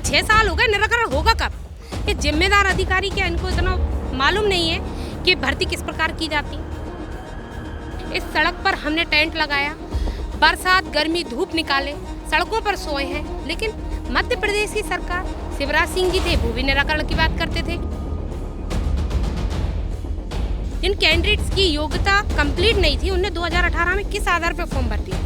अरे 6 साल हो गए, निराकरण होगा कब? ये जिम्मेदार अधिकारी क्या इनको इतना मालूम नहीं है कि भर्ती किस प्रकार की जाती है? इस सड़क पर हमने टेंट लगाया, बरसात गर्मी धूप निकाले, सड़कों पर सोए हैं, लेकिन मध्य प्रदेश की सरकार, शिवराज सिंह जी थे, वो भी निराकरण की बात करते थे। जिन कैंडिडेट्स की योग्यता कंप्लीट नहीं थी, उनने 2018 में किस आधार पर फॉर्म भर दिया?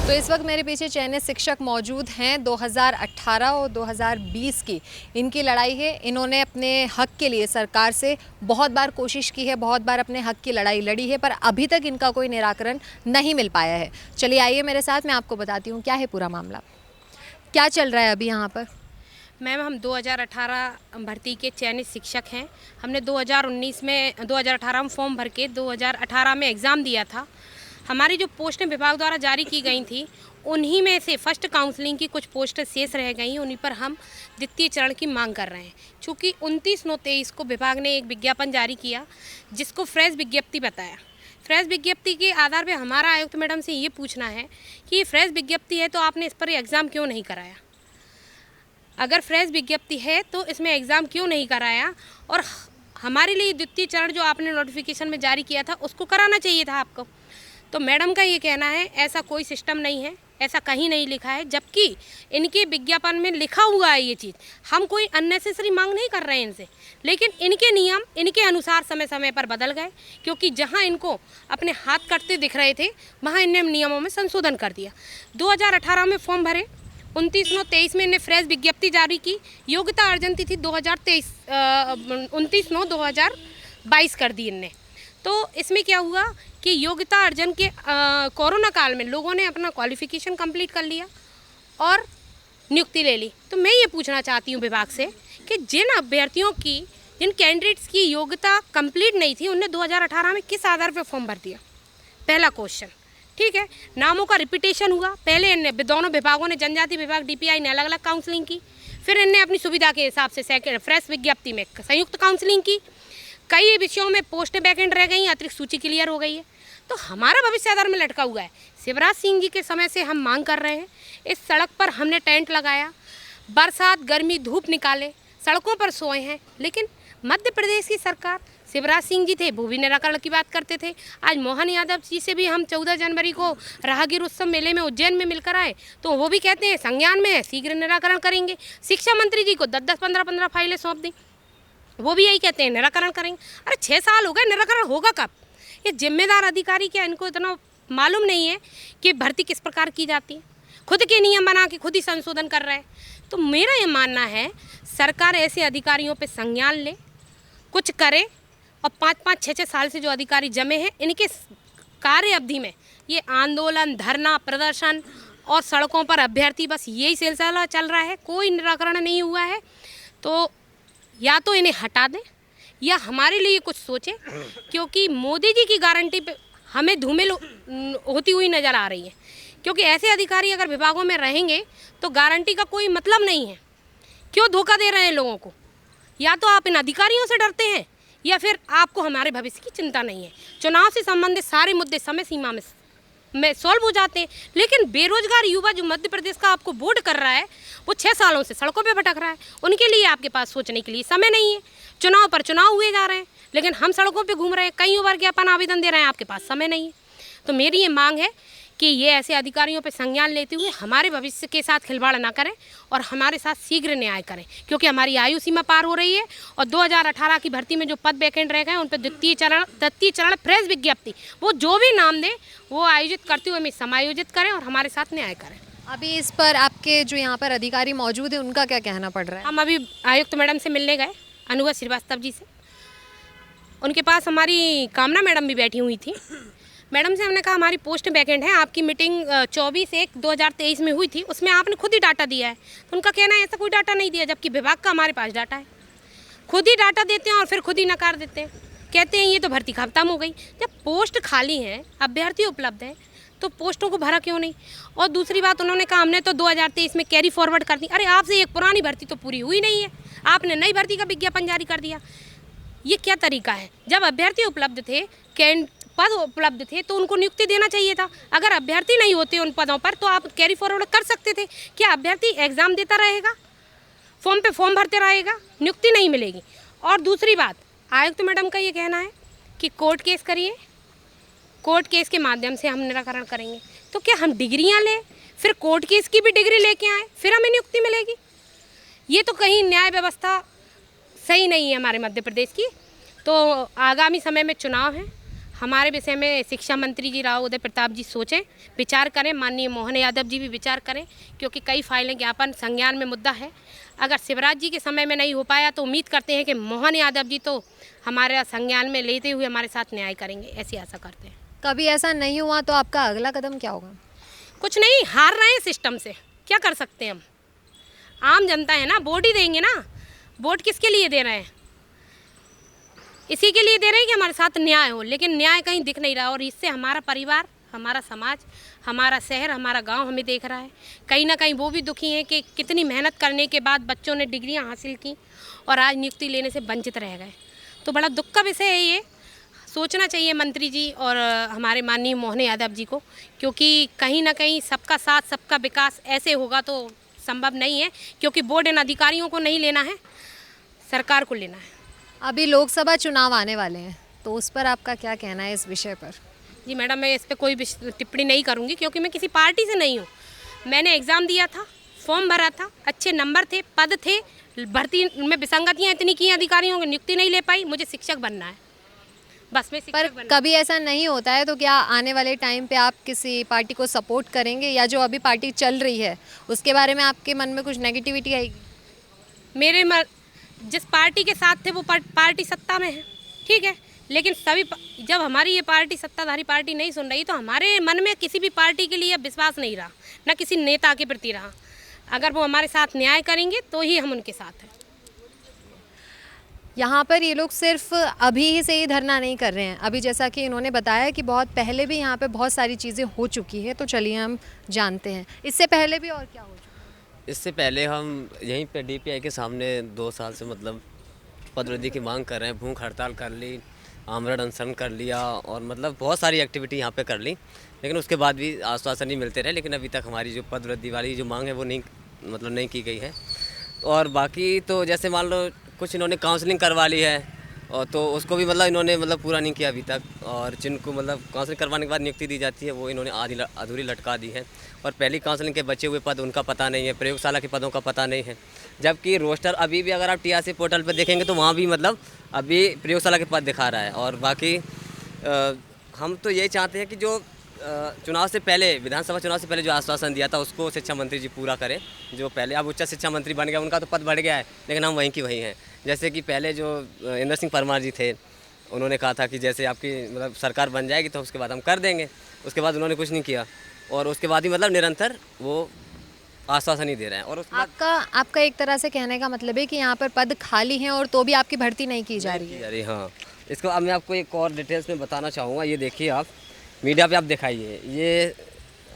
तो इस वक्त मेरे पीछे चयनित शिक्षक मौजूद हैं। 2018 और 2020 की इनकी लड़ाई है। इन्होंने अपने हक के लिए सरकार से बहुत बार कोशिश की है, बहुत बार अपने हक की लड़ाई लड़ी है, पर अभी तक इनका कोई निराकरण नहीं मिल पाया है। चलिए आइए मेरे साथ, मैं आपको बताती हूँ क्या है पूरा मामला, क्या चल रहा है अभी यहाँ पर। मैम, हम 2018 भर्ती के चयनित शिक्षक हैं। हमने 2018 में फॉर्म भर के 2018 में एग्ज़ाम दिया था। हमारी जो पोस्टें विभाग द्वारा जारी की गई थी, उन्हीं में से फर्स्ट काउंसलिंग की कुछ पोस्ट शेष रह गई, उन्हीं पर हम द्वितीय चरण की मांग कर रहे हैं। चूँकि 29/9/23 को विभाग ने एक विज्ञापन जारी किया, जिसको फ्रेश विज्ञप्ति बताया। फ्रेश विज्ञप्ति के आधार पर हमारा आयुक्त मैडम से ये पूछना है कि ये फ्रेश विज्ञप्ति है तो आपने इस पर एग्ज़ाम क्यों नहीं कराया? अगर फ्रेश विज्ञप्ति है तो इसमें एग्ज़ाम क्यों नहीं कराया? और हमारे लिए द्वितीय चरण जो आपने नोटिफिकेशन में जारी किया था, उसको कराना चाहिए था आपको। तो मैडम का ये कहना है ऐसा कोई सिस्टम नहीं है, ऐसा कहीं नहीं लिखा है, जबकि इनके विज्ञापन में लिखा हुआ है ये चीज़। हम कोई अननेसेसरी मांग नहीं कर रहे हैं इनसे, लेकिन इनके नियम इनके अनुसार समय समय पर बदल गए, क्योंकि जहां इनको अपने हाथ कटते दिख रहे थे, वहां इनने नियमों में संशोधन कर दिया। 2018 में फॉर्म भरे, 29/9/23 में इन्हें फ्रेश विज्ञप्ति जारी की, योग्यता अर्जन तिथि 29/9/2022 कर दी इनने। तो इसमें क्या हुआ कि योग्यता अर्जन के कोरोना काल में लोगों ने अपना क्वालिफिकेशन कंप्लीट कर लिया और नियुक्ति ले ली। तो मैं ये पूछना चाहती हूँ विभाग से कि जिन अभ्यर्थियों की, जिन कैंडिडेट्स की योग्यता कंप्लीट नहीं थी, उनने 2018 में किस आधार पर फॉर्म भर दिया? पहला क्वेश्चन। ठीक है, नामों का रिपीटेशन हुआ। पहले इनने दोनों विभागों ने, जनजाति विभाग, DPI ने अलग अलग काउंसलिंग की, फिर इनने अपनी सुविधा के हिसाब से सेकेंड फ्रेश विज्ञप्ति में संयुक्त काउंसलिंग की। कई विषयों में पोस्टें वैकेंट रह गई, अतिरिक्त सूची क्लियर हो गई है। तो हमारा भविष्य आधार में लटका हुआ है। शिवराज सिंह जी के समय से हम मांग कर रहे हैं। इस सड़क पर हमने टेंट लगाया, बरसात गर्मी धूप निकाले, सड़कों पर सोए हैं, लेकिन मध्य प्रदेश की सरकार, शिवराज सिंह जी थे, वो भी निराकरण की बात करते थे। आज मोहन यादव जी से भी हम 14 जनवरी को राहगीर उत्सव मेले में उज्जैन में मिलकर आए, तो वो भी कहते हैं संज्ञान में है, शीघ्र निराकरण करेंगे। शिक्षा मंत्री जी को 10-10, 15-15 फाइलें सौंप दी, वो भी यही कहते हैं निराकरण करेंगे। अरे 6 साल हो गए, निराकरण होगा कब? ये जिम्मेदार अधिकारी क्या इनको इतना मालूम नहीं है कि भर्ती किस प्रकार की जाती है? खुद के नियम बना के खुद ही संशोधन कर रहे हैं। तो मेरा ये मानना है सरकार ऐसे अधिकारियों पे संज्ञान ले, कुछ करे, और 5-5, 6-6 साल से जो अधिकारी जमे हैं, इनके कार्य अवधि में ये आंदोलन, धरना, प्रदर्शन और सड़कों पर अभ्यर्थी, बस यही सिलसिला चल रहा है, कोई निराकरण नहीं हुआ है। तो या तो इन्हें हटा दें या हमारे लिए कुछ सोचें, क्योंकि मोदी जी की गारंटी पे हमें धूमिल होती हुई नज़र आ रही है। क्योंकि ऐसे अधिकारी अगर विभागों में रहेंगे तो गारंटी का कोई मतलब नहीं है। क्यों धोखा दे रहे हैं लोगों को? या तो आप इन अधिकारियों से डरते हैं या फिर आपको हमारे भविष्य की चिंता नहीं है। चुनाव से संबंधित सारे मुद्दे समय सीमा में सॉल्व हो जाते हैं, लेकिन बेरोजगार युवा जो मध्य प्रदेश का आपको वोट कर रहा है, वो 6 सालों से सड़कों पे भटक रहा है। उनके लिए आपके पास सोचने के लिए समय नहीं है। चुनाव पर चुनाव हुए जा रहे हैं, लेकिन हम सड़कों पे घूम रहे हैं, कई बार ज्ञापन आवेदन दे रहे हैं, आपके पास समय नहीं है। तो मेरी ये मांग है कि ये ऐसे अधिकारियों पर संज्ञान लेते हुए हमारे भविष्य के साथ खिलवाड़ ना करें और हमारे साथ शीघ्र न्याय करें, क्योंकि हमारी आयु सीमा पार हो रही है। और 2018 की भर्ती में जो पद वैकेंट रह गए, उन पर तृतीय चरण फ्रेश विज्ञप्ति, वो जो भी नाम दें वो आयोजित करते हुए हमें समायोजित करें और हमारे साथ न्याय करें। अभी इस पर आपके जो यहाँ पर अधिकारी मौजूद हैं, उनका क्या कहना पड़ रहा है? हम अभी आयुक्त मैडम से मिलने गए, अनुभव श्रीवास्तव जी से। उनके पास हमारी कामना मैडम भी बैठी हुई थी। मैडम से हमने कहा हमारी पोस्ट वैकेंट है, आपकी मीटिंग 24/1/2023 में हुई थी, उसमें आपने खुद ही डाटा दिया है। तो उनका कहना है ऐसा कोई डाटा नहीं दिया, जबकि विभाग का हमारे पास डाटा है। खुद ही डाटा देते हैं और फिर खुद ही नकार देते हैं, कहते हैं ये तो भर्ती खत्म हो गई। जब पोस्ट खाली है, अभ्यर्थी उपलब्ध है, तो पोस्टों को भरा क्यों नहीं? और दूसरी बात, उन्होंने कहा हमने तो 2023 में कैरी फॉरवर्ड कर दी। अरे आपसे एक पुरानी भर्ती तो पूरी हुई नहीं है, आपने नई भर्ती का विज्ञापन जारी कर दिया। ये क्या तरीका है? जब अभ्यर्थी उपलब्ध थे, पद उपलब्ध थे तो उनको नियुक्ति देना चाहिए था। अगर अभ्यर्थी नहीं होते उन पदों पर तो आप कैरी फॉरवर्ड कर सकते थे। क्या अभ्यर्थी एग्ज़ाम देता रहेगा, फॉर्म पे फॉर्म भरते रहेगा, नियुक्ति नहीं मिलेगी। और दूसरी बात, आयुक्त मैडम का ये कहना है कि कोर्ट केस करिए, कोर्ट केस के माध्यम से हम निराकरण करेंगे। तो क्या हम डिग्रियां लें, फिर कोर्ट केस की भी डिग्री लेके आए, फिर हमें नियुक्ति मिलेगी? ये तो कहीं न्याय व्यवस्था सही नहीं है हमारे मध्य प्रदेश की। तो आगामी समय में चुनाव है, हमारे विषय में शिक्षा मंत्री जी राव उदय प्रताप जी सोचें, विचार करें, माननीय मोहन यादव जी भी विचार करें, क्योंकि कई फाइलें ज्ञापन संज्ञान में मुद्दा है। अगर शिवराज जी के समय में नहीं हो पाया तो उम्मीद करते हैं कि मोहन यादव जी तो हमारे संज्ञान में लेते हुए हमारे साथ न्याय करेंगे, ऐसी आशा करते हैं। कभी ऐसा नहीं हुआ तो आपका अगला कदम क्या होगा? कुछ नहीं, हार रहे हैं सिस्टम से, क्या कर सकते हैं हम? आम जनता है ना, वोट ही देंगे ना। वोट किसके लिए दे रहे हैं? इसी के लिए दे रहे हैं कि हमारे साथ न्याय हो, लेकिन न्याय कहीं दिख नहीं रहा। और इससे हमारा परिवार, हमारा समाज, हमारा शहर, हमारा गांव हमें देख रहा है। कहीं ना कहीं वो भी दुखी हैं कि कितनी मेहनत करने के बाद बच्चों ने डिग्रियां हासिल की और आज नियुक्ति लेने से वंचित रह गए। तो बड़ा दुख का विषय है ये। सोचना चाहिए मंत्री जी और हमारे माननीय मोहन यादव जी को, क्योंकि कहीं ना कहीं सबका साथ सबका विकास ऐसे होगा तो संभव नहीं है, क्योंकि बोर्ड इन अधिकारियों को नहीं लेना है, सरकार को लेना है। अभी लोकसभा चुनाव आने वाले हैं, तो उस पर आपका क्या कहना है इस विषय पर? जी मैडम, मैं इस पर कोई टिप्पणी नहीं करूँगी, क्योंकि मैं किसी पार्टी से नहीं हूँ। मैंने एग्ज़ाम दिया था, फॉर्म भरा था, अच्छे नंबर थे, पद थे, भर्ती में विसंगतियाँ इतनी की, अधिकारियों की नियुक्ति नहीं ले पाई। मुझे शिक्षक बनना है, बस मैं पर शिक्षक बनना। कभी ऐसा नहीं होता है तो क्या आने वाले टाइम पे आप किसी पार्टी को सपोर्ट करेंगे, या जो अभी पार्टी चल रही है उसके बारे में आपके मन में कुछ नेगेटिविटी आएगी? मेरे जिस पार्टी के साथ थे वो पार्टी सत्ता में है, ठीक है, लेकिन जब हमारी ये पार्टी सत्ताधारी पार्टी नहीं सुन रही तो हमारे मन में किसी भी पार्टी के लिए विश्वास नहीं रहा, ना किसी नेता के प्रति रहा। अगर वो हमारे साथ न्याय करेंगे तो ही हम उनके साथ हैं। यहाँ पर ये लोग सिर्फ अभी से ही धरना नहीं कर रहे हैं, अभी जैसा कि इन्होंने बताया कि बहुत पहले भी यहाँ पे बहुत सारी चीज़ें हो चुकी है। तो चलिए हम जानते हैं इससे पहले भी और क्या हो चुका है। इससे पहले हम यहीं पे डीपीआई के सामने 2 साल से मतलब पदवृद्धि की मांग कर रहे हैं, भूख हड़ताल कर ली, आमरण अनशन कर लिया और मतलब बहुत सारी एक्टिविटी यहाँ पे कर ली, लेकिन उसके बाद भी आश्वासन नहीं मिलते रहे। लेकिन अभी तक हमारी जो पदवृद्धि वाली जो मांग है वो नहीं की गई है। और बाकी तो जैसे मान लो कुछ इन्होंने काउंसलिंग करवा ली है, और तो उसको भी मतलब इन्होंने मतलब पूरा नहीं किया अभी तक। और जिनको मतलब काउंसलिंग करवाने के बाद नियुक्ति दी जाती है वो इन्होंने आधी अधूरी लटका दी है। और पहली काउंसलिंग के बचे हुए पद उनका पता नहीं है, प्रयोगशाला के पदों का पता नहीं है। जबकि रोस्टर अभी भी अगर आप टीआरसी पोर्टल पर देखेंगे तो वहाँ भी मतलब अभी प्रयोगशाला के पद दिखा रहा है। और बाकी हम तो यही चाहते हैं कि जो चुनाव से पहले, विधानसभा चुनाव से पहले जो आश्वासन दिया था उसको शिक्षा मंत्री जी पूरा करें। जो पहले अब उच्च शिक्षा मंत्री बन गया, उनका तो पद बढ़ गया है, लेकिन हम वहीं की वहीं हैं। जैसे कि पहले जो इंद्र सिंह परमार जी थे, उन्होंने कहा था कि जैसे आपकी मतलब सरकार बन जाएगी तो उसके बाद हम कर देंगे। उसके बाद उन्होंने कुछ नहीं किया और उसके बाद ही मतलब निरंतर वो आश्वासन ही दे रहे हैं। और आपका एक तरह से कहने का मतलब है कि यहाँ पर पद खाली हैं और तो भी आपकी भर्ती नहीं की जा रही है। अरे हाँ, इसको अब मैं आपको एक और डिटेल्स में बताना चाहूँगा। ये देखिए, आप मीडिया पे आप दिखाइए, ये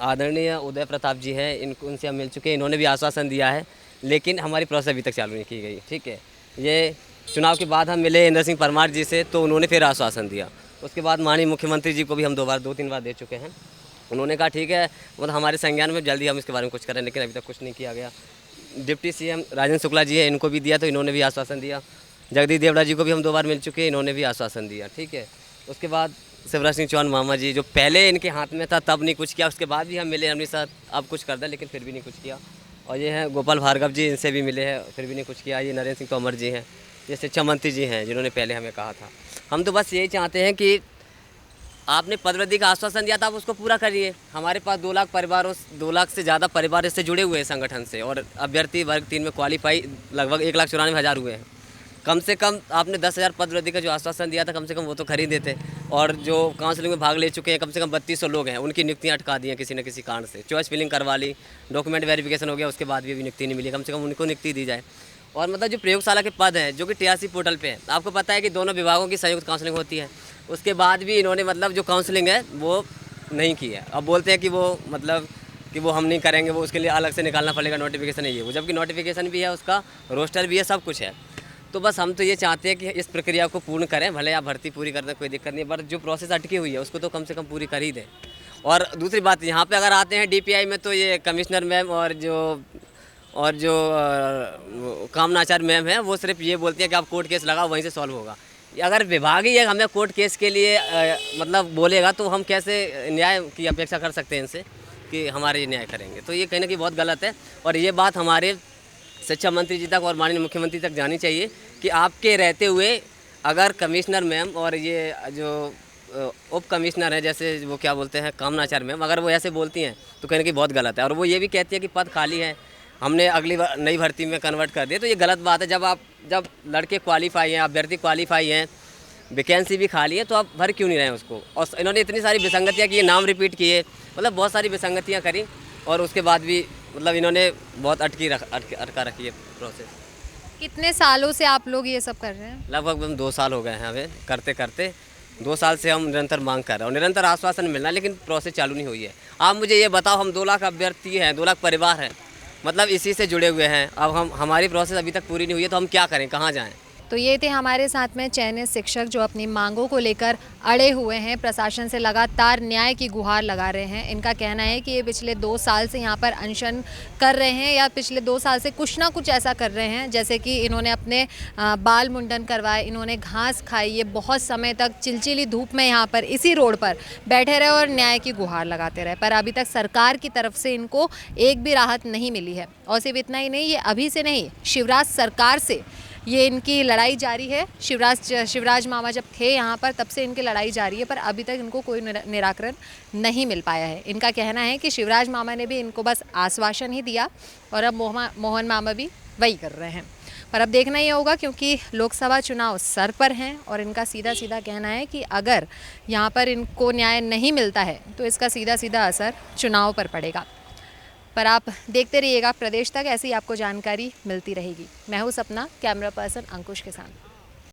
आदरणीय उदय प्रताप जी हैं, उनसे हम मिल चुके हैं, इन्होंने भी आश्वासन दिया है, लेकिन हमारी प्रोसेस अभी तक चालू नहीं की गई। ठीक है, ये चुनाव के बाद हम मिले इंद्र सिंह परमार जी से, तो उन्होंने फिर आश्वासन दिया। उसके बाद माननीय मुख्यमंत्री जी को भी हम 2-3 बार दे चुके हैं। उन्होंने कहा ठीक है, मतलब हमारे संज्ञान में जल्दी हम इसके बारे में कुछ करें, लेकिन अभी तक कुछ नहीं किया गया। डिप्टी सीएम राजेंद्र शुक्ला जी है, इनको भी दिया तो इन्होंने भी आश्वासन दिया। जगदीश देवड़ा जी को भी हम 2 बार मिल चुके हैं, इन्होंने भी आश्वासन दिया। ठीक है, उसके बाद शिवराज सिंह चौहान मामा जी, जो पहले इनके हाथ में था तब नहीं कुछ किया, उसके बाद भी हम मिले अपने साथ, अब कुछ कर दें, लेकिन फिर भी नहीं कुछ किया। और ये हैं गोपाल भार्गव जी, इनसे भी मिले हैं, फिर भी नहीं कुछ किया। ये नरेंद्र सिंह तोमर जी हैं, ये शिक्षा मंत्री जी हैं, जिन्होंने पहले हमें कहा था। हम तो बस यही चाहते हैं कि आपने पदवृद्धि का आश्वासन दिया था, आप उसको पूरा करिए। हमारे पास 2 लाख परिवारों 2 लाख से ज़्यादा परिवार इससे जुड़े हुए हैं संगठन से, और अभ्यर्थी वर्ग 3 में क्वालिफाई लगभग 1,94,000 हुए हैं। कम से कम आपने 10,000 पदवृद्धि का जो आश्वासन दिया था, कम से कम वो तो खरीदे थे। और जो काउंसलिंग में भाग ले चुके हैं, कम से कम 3200 लोग हैं, उनकी नियुक्तियाँ अटका दी हैं किसी न किसी कारण से। चॉइस फिलिंग करवा ली, डॉक्यूमेंट वेरिफिकेशन हो गया, उसके बाद भी नियुक्ति नहीं मिली। कम से कम उनको नियुक्ति दी जाए। और मतलब जो प्रयोगशाला के पद हैं, जो कि टीआरसी पोर्टल पे है, आपको पता है कि दोनों विभागों की संयुक्त काउंसलिंग होती है, उसके बाद भी इन्होंने मतलब जो काउंसलिंग है वो नहीं की है। अब बोलते हैं कि वो मतलब कि वो हम नहीं करेंगे, वो उसके लिए अलग से निकालना पड़ेगा, नोटिफिकेशन है ये वो, जबकि नोटिफिकेशन भी है, उसका रोस्टर भी है, सब कुछ है। तो बस हम तो ये चाहते हैं कि इस प्रक्रिया को पूर्ण करें, भले आप भर्ती पूरी कर दें कोई दिक्कत नहीं, पर जो प्रोसेस अटकी हुई है उसको तो कम से कम पूरी कर ही दें। और दूसरी बात, यहाँ पे अगर आते हैं DPI में तो ये कमिश्नर मैम और जो कामनाचार मैम है वो सिर्फ ये बोलती है कि आप कोर्ट केस लगाओ वहीं से सॉल्व होगा। अगर विभाग ही हमें कोर्ट केस के लिए मतलब बोलेगा तो हम कैसे न्याय की अपेक्षा कर सकते हैं इनसे कि हमारे न्याय करेंगे। तो ये कहीं ना कहीं बहुत गलत है और ये बात हमारे शिक्षा मंत्री जी तक और माननीय मुख्यमंत्री तक जानी चाहिए कि आपके रहते हुए अगर कमिश्नर मैम और ये जो उप कमिश्नर है जैसे वो क्या बोलते हैं कामनाचार मैम, अगर वो ऐसे बोलती हैं तो कहीं ना कहीं बहुत गलत है। और वो ये भी कहती है कि पद खाली है, हमने अगली नई भर्ती में कन्वर्ट कर दिया, तो ये गलत बात है। जब लड़के क्वालिफाई हैं, अभ्यर्थी क्वालिफाई हैं, वैकेंसी भी खाली है, तो आप भर क्यों नहीं रहे हैं उसको। और इन्होंने इतनी सारी विसंगतियाँ की, नाम रिपीट किए, मतलब बहुत सारी विसंगतियाँ करी और उसके बाद भी मतलब इन्होंने बहुत अटका रखी है प्रोसेस। कितने सालों से आप लोग ये सब कर रहे हैं? लगभग हम 2 साल हो गए हैं हमें करते करते। 2 साल से हम निरंतर मांग कर रहे हैं और निरंतर आश्वासन मिलना है, लेकिन प्रोसेस चालू नहीं हुई है। आप मुझे ये बताओ, हम 2 लाख अभ्यर्थी हैं, 2 लाख परिवार हैं, मतलब इसी से जुड़े हुए हैं। अब हमारी प्रोसेस अभी तक पूरी नहीं हुई है तो हम क्या करें, कहाँ जाएँ। तो ये थे हमारे साथ में चयनित शिक्षक जो अपनी मांगों को लेकर अड़े हुए हैं, प्रशासन से लगातार न्याय की गुहार लगा रहे हैं। इनका कहना है कि ये पिछले 2 साल से यहाँ पर अनशन कर रहे हैं या पिछले 2 साल से कुछ ना कुछ ऐसा कर रहे हैं, जैसे कि इन्होंने अपने बाल मुंडन करवाए, इन्होंने घास खाई, ये बहुत समय तक चिलचिली धूप में यहाँ पर इसी रोड पर बैठे रहे और न्याय की गुहार लगाते रहे, पर अभी तक सरकार की तरफ से इनको एक भी राहत नहीं मिली है। और सिर्फ इतना ही नहीं, ये अभी से नहीं, शिवराज सरकार से ये इनकी लड़ाई जारी है। शिवराज मामा जब थे यहाँ पर तब से इनकी लड़ाई जारी है, पर अभी तक इनको कोई निराकरण नहीं मिल पाया है। इनका कहना है कि शिवराज मामा ने भी इनको बस आश्वासन ही दिया और अब मोहन मामा भी वही कर रहे हैं। पर अब देखना ही होगा, क्योंकि लोकसभा चुनाव सर पर हैं और इनका सीधा सीधा कहना है कि अगर यहाँ पर इनको न्याय नहीं मिलता है तो इसका सीधा सीधा असर चुनाव पर पड़ेगा। पर आप देखते रहिएगा प्रदेश तक, ऐसी आपको जानकारी मिलती रहेगी। मैं हूँ सपना, कैमरा पर्सन अंकुश के साथ।